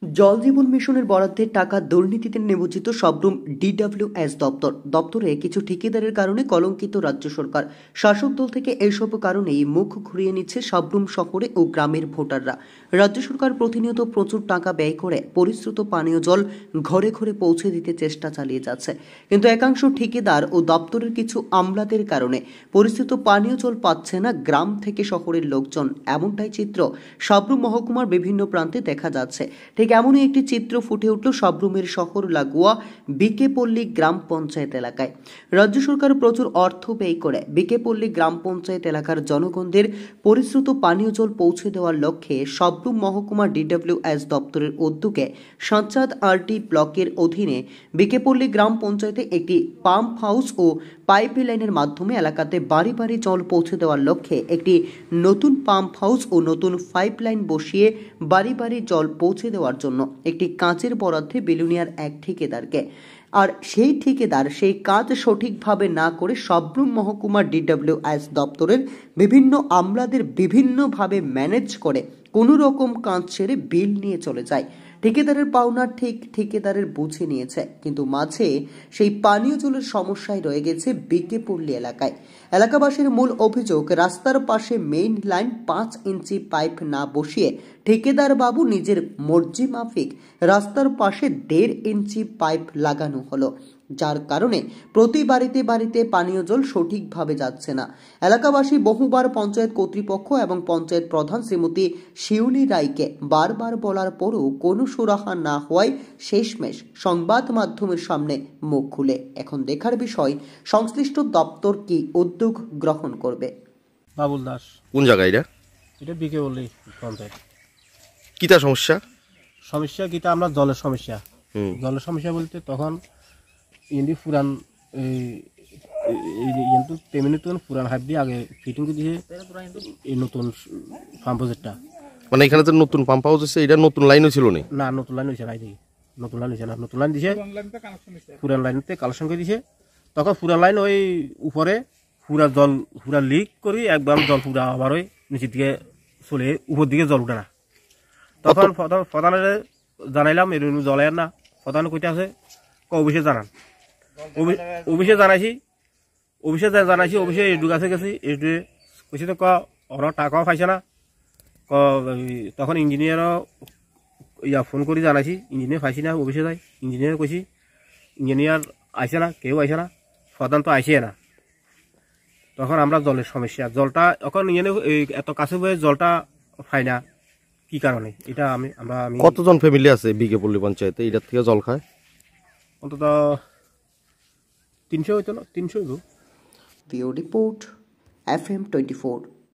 জল জীবন মিশনের বরাদ্দের টাকা দুর্নীতিতে নিমজ্জিত শবরুম ডিডব্লিউএস দপ্তরে কিছু ঠিকাদারের কারণে কলঙ্কিত রাজ্য সরকার। শাসক দল থেকে এইসব কারণেই মুখ ঘুরিয়ে নিচ্ছে শবরুম শহরে ও গ্রামের ভোটাররা। রাজ্য সরকার প্রতিনিয়ত প্রচুর টাকা ব্যয় করে পরিশ্রুত পানীয় জল ঘরে ঘরে পৌঁছে দিতে চেষ্টা চালিয়ে যাচ্ছে, কিন্তু একাংশ ঠিকাদার ও দপ্তরের কিছু আমলাদের কারণে পরিশ্রুত পানীয় জল পাচ্ছে না গ্রাম থেকে শহরের লোকজন। এমনটাই চিত্র শবরুম মহকুমার বিভিন্ন প্রান্তে দেখা যাচ্ছে। ঠিক এমনই একটি চিত্র ফুটে উঠল শবরুমের শহর লাগোয়া বিকেপল্লী গ্রাম পঞ্চায়েত এলাকায়। রাজ্য সরকার প্রচুর অর্থ ব্যয় করে বিকেপল্লী গ্রাম পঞ্চায়েত এলাকার জনগণদের পরিশ্রুত পানীয় জল পৌঁছে দেওয়ার লক্ষ্যে শবরুম মহকুমা ডিডব্লিউএস দপ্তরের উদ্যোগে সাঁচাদ আরটি ব্লকের অধীনে বিকেপল্লী গ্রাম পঞ্চায়েতে একটি পাম্প হাউস ও পাইপলাইনের মাধ্যমে এলাকাতে বাড়ি বাড়ি জল পৌঁছে দেওয়ার লক্ষ্যে একটি নতুন পাম্প হাউস ও নতুন পাইপলাইন বসিয়ে বাড়ি বাড়ি জল পৌঁছে দেওয়ার জন্য একটি কাজের বরাদ্দে বিলুনিয়ার এক ঠিকাদারকে। আর সেই ঠিকাদার সেই কাজ সঠিকভাবে না করে শবরুম মহকুমার ডিডব্লিউএস দপ্তরের বিভিন্ন আমলাদের বিভিন্নভাবে ম্যানেজ করে কোনো রকম কাজ ছেড়ে বিল নিয়ে চলে যায়। ঠিকাদারের পাওনা ঠিক ঠিকাদারের বুঝে নিয়েছে, কিন্তু মাঝে সেই পানীয় জলের সমস্যায় রয়ে গেছে বিকেপল্লী এলাকায়। এলাকাবাসীর মূল অভিযোগ, রাস্তার পাশে মেইন লাইন 5 ইঞ্চি পাইপ না বসিয়ে ঠিকাদার বাবু নিজের মর্জি মাফিক রাস্তার পাশে 1.5 ইঞ্চি পাইপ লাগানো হলো, যার কারণে প্রতি বাড়িতে বাড়িতে পানীয় জল সঠিকভাবে যাচ্ছে না। এলাকাবাসী বহুবার পঞ্চায়েত কর্তৃপক্ষ এবং পঞ্চায়েত প্রধান শ্রীমতী শিউলি রায়কে বারবার বলার পরও কোনো সুরাহা না হওয়ায় শেষমেশ সংবাদ মাধ্যমের সামনে মুখ খুলে। এখন দেখার বিষয় সংশ্লিষ্ট দপ্তর কি উদ্যোগ গ্রহণ করবে। বাবুল দাস। কোন জায়গায় এটা? এটা বিকেপল্লী পঞ্চায়েত। কিতা সমস্যা? সমস্যা কিতা আমরা জলের সমস্যা। জলের সমস্যা বলতে তখন ইন্ডি পুরান কিন্তু তেমনি তো পুরান হাইপ দিয়ে আগে ফিটিং করে দিয়ে এই নতুন পাম্প হাউসটা, মানে এখানে তো নতুন পাম্প হাউস আছে, এটা নতুন লাইনও ছিল না? নতুন লাইন হয়েছে নাই, নতুন লাইন হয়েছে না, নতুন লাইন দিছে পুরান লাইনতে কালেকশন করে দিছে। তখন পুরান লাইন ওই উপরে পুরা জল পুরা লিক করি একবার জল পুরা আবার ওই নিচের দিকে চলে উপর দিকে জল উঠে না। তখন প্রধানের জানাইলাম এর জল না, প্রধান কইতে আছে অফিসে জানান, অফিসে জানাইছি অফিসে এডু কাছে গেছি, এডু কইছে তো ওরা টাকাও পাইছে না। তখন ইঞ্জিনিয়ারও ফোন করে জানাইছি, ইঞ্জিনিয়ার পাইছি না, অফিসে যাই ইঞ্জিনিয়ার কইছি, ইঞ্জিনিয়ার আইসে না, কেউ আইসে না, প্রধান তো আইসে না। তখন আমরা জলের সমস্যা, জলটা এখন এত কাছে বয়ে জলটা পাই না, কি কারণে এটা আমি কতজন ফ্যামিলি আছে বিকেপল্লী পঞ্চায়েতে এটার থেকে জল খায়? অন্তত 300 হইতো না, 300 রিপোর্ট FM 24।